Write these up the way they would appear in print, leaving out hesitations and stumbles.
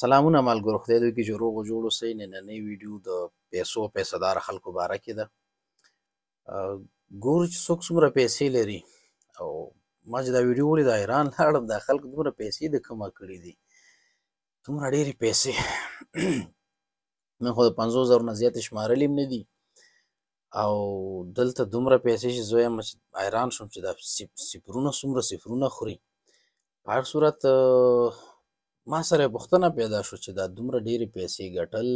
سلامونه ملګرو، خدای دې وکړي چې روغ جوړ اوسئ. نننۍ ویډیو د پیسو او پیسهدار خلکو باره کې ده. ګورو چې څوک څومره پیسې لري. او ما چې دا ویډیو ولیده حیران لاړم، دا خلکو دومره پیسې د کومه کړي دي، دومره ډېرې پیسې. من خو د 50,000 نه زیاتې شمارلې هم نه دي، او دلته دومره پیسې چې زه یم حیران شوم چې دا صفرونه څومره صفرونه خوري. په هر صورت ما سره پوښتنه پیدا شو چې دا دومره ډېرې پیسې ګټل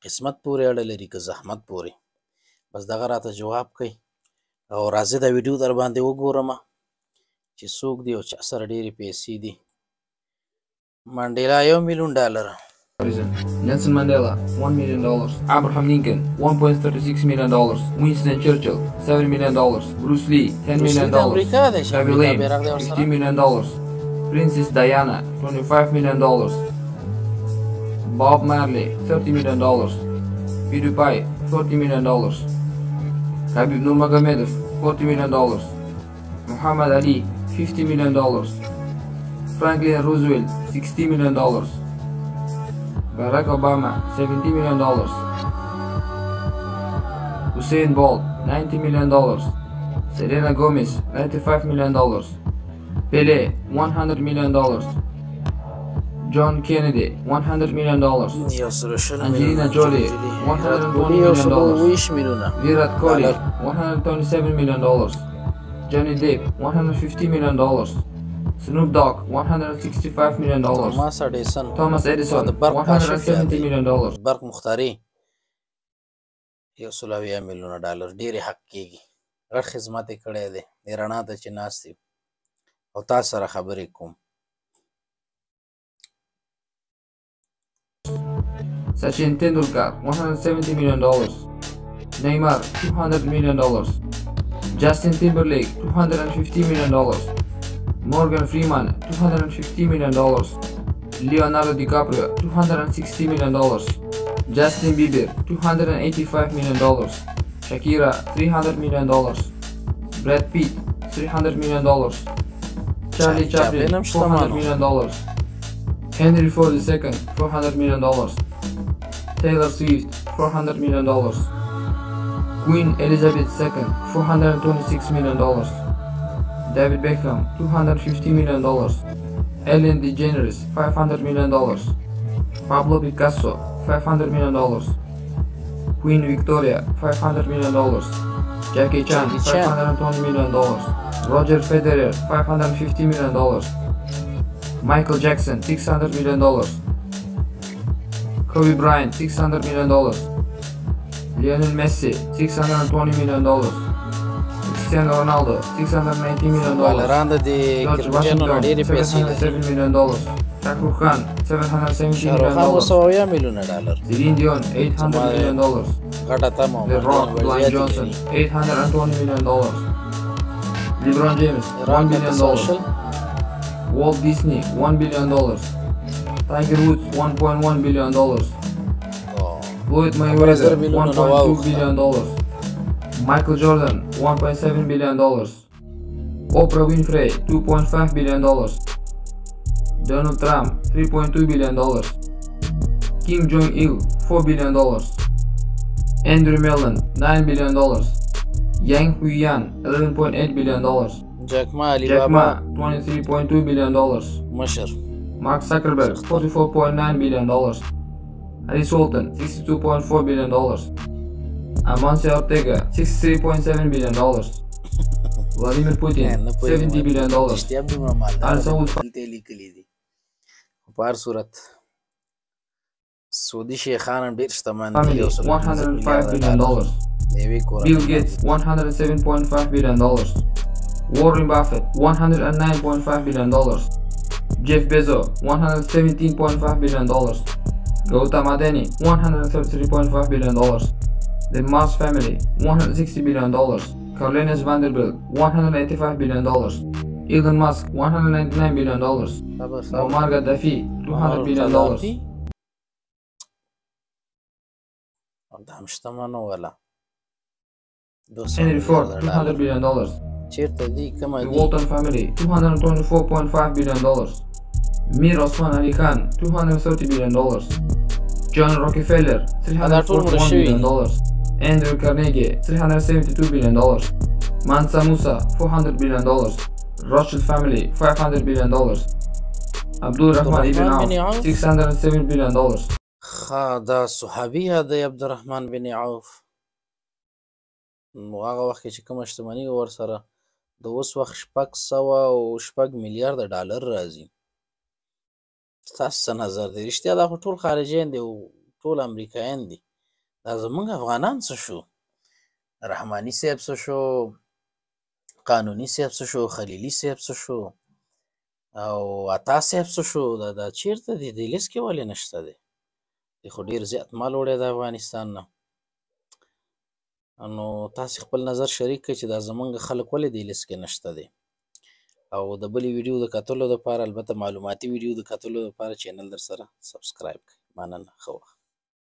قسمت پورې اړه لري که زحمت پورې؟ بس دغه راته جواب کوي. او راځئ دا ویډیو در باندې وګورم چې څوک دی او چا سره ډېرې پیسې دي. منډیلا $1,000,000. Nelson Mandela $1 million. Abraham Lincoln $1.36 million. Winston Churchill $7 million. Bruce Lee $10 million. Shabby Lane $15 million. Princess Diana $25 million. Bob Marley $30 million. PewDiePie $40 million. Khabib Nurmagomedov $40 million. Muhammad Ali $50 million. Franklin Roosevelt $60 million. Barack Obama $70 million. Usain Bolt $90 million. Selena Gomez $95 million. Pele $100 million. John Kennedy $100 million. Angelina Jolie $120 million. Virat Kohli $127 million. Johnny Depp $150 million. Snoop Dogg $165 million. Thomas Edison $170 million. برق مختاري $120 میلیونه ډېرې حق کېږي. غټ خدمت یې کړی دی. دې رڼا ته چې ناست یو او تاسو سره خبرې کوم. Sachin Tendulkar $170 million. Neymar $200 million. Justin Timberlake $250 million. Morgan Freeman $250 million. Leonardo DiCaprio $260 million. Justin Bieber $285 million. Shakira $300 million. Brad Pitt $300 million. Charlie Chaplin $400 million. Henry Ford II $400 million. Taylor Swift $400 million. Queen Elizabeth II $426 million. David Beckham $250 million. Ellen DeGeneres $500 million. Pablo Picasso $500 million. Queen Victoria $500 million. Jackie Chan $520 million. Roger Federer $550 million. Michael Jackson $600 million. Kobe Bryant $600 million. Lionel Messi $620 million. Cristiano Ronaldo $690 million. George Washington $707 million. Shah Rukh Khan $770 million. Celine Dion $800 million. The Rock Dwayne Johnson $820 million. LeBron James $1 billion. Walt Disney $1 billion. Tiger Woods $1.1 billion. Floyd Mayweather $1.2 billion. Michael Jordan $1.7 billion. Oprah Winfrey $2.5 billion. Donald Trump $3.2 billion. Kim Jong-il $4 billion. Andrew Mellon $9 billion. Yang Huiyan $11.8 billion. Jack Ma $23.2 billion. Mark Zuckerberg $44.9 billion. Harris Walton $62.4 billion. Amancio Ortega $63.7 billion. Vladimir Putin $70 billion. Al Saud په هر صورت سعودي شیخان هم ډېر شتمن دي. $105 billion. Bill Gates $107.5 billion. Warren Buffett $109.5 billion. Jeff Bezos $117.5 billion. Gautam Adani $133.5 billion. The Mars Family $160 billion. Carlinhos Vanderbilt $185 billion. Elon Musk $199 billion. Muammar Gaddafi $200 billion. Henry Ford $200 billion. The Walton family $224.5 billion. Mir Osman Ali Khan, $230 billion. John Rockefeller, $341 billion. Andrew Carnegie, $372 billion. Mansa Musa, $400 billion. Rothschild family, $500 billion. Abdul Rahman ibn Auf, $607 billion. دا صحابي دی عبدالرحمن بن عوف. نو هغه وخت کې چې کومه شتمني ورسره د اوس وخت 606 میلیارده ډالر راځي. ستاسو څه نظر دی؟ رښتیا دا خو ټول خارجیان دي او ټول امریکایان دي. دا زمونږ افغانان څه شو؟ رحماني صاحب څه شو؟ قانوني صاحب څه شو؟ خلیلي صاحب څه شو؟ او عطا صاحب څه شو؟ دا چیرته دی؟ دې لیست کې ولې نشته دی؟ دی خو ډېر زیات مال وړی د افغانستان نه. نو تاسې خپل نظر شریک کړئ چې دا زمونږ خلک ولې دې لیست کې نشته دی. او د بلې ویډیو د کتلو دپاره، البته معلوماتي ویډیو د کتلو دپاره چینل در سره سبسکرایب کړئ. مننه، ښه وخت.